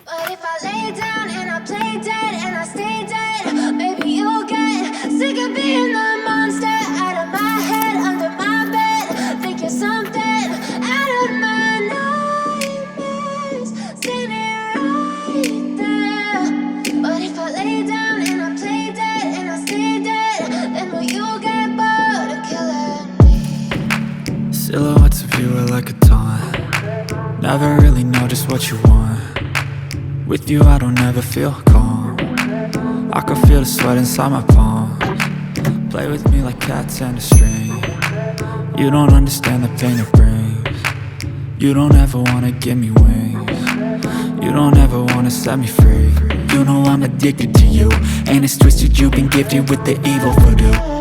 But if I lay down and I play dead and I stay dead, maybe you'll get sick of being the monster out of my head, under my bed, thinking something out of my nightmares, standing right there. But if I lay down and I play dead and I stay dead, then will you get bored of killing me? Silhouettes of you are like a taunt. Never really know just what you want. With you I don't ever feel calm. I can feel the sweat inside my palms. Play with me like cats and a string. You don't understand the pain it brings. You don't ever wanna give me wings. You don't ever wanna set me free. You know I'm addicted to you, and it's twisted, you've been gifted with the evil voodoo.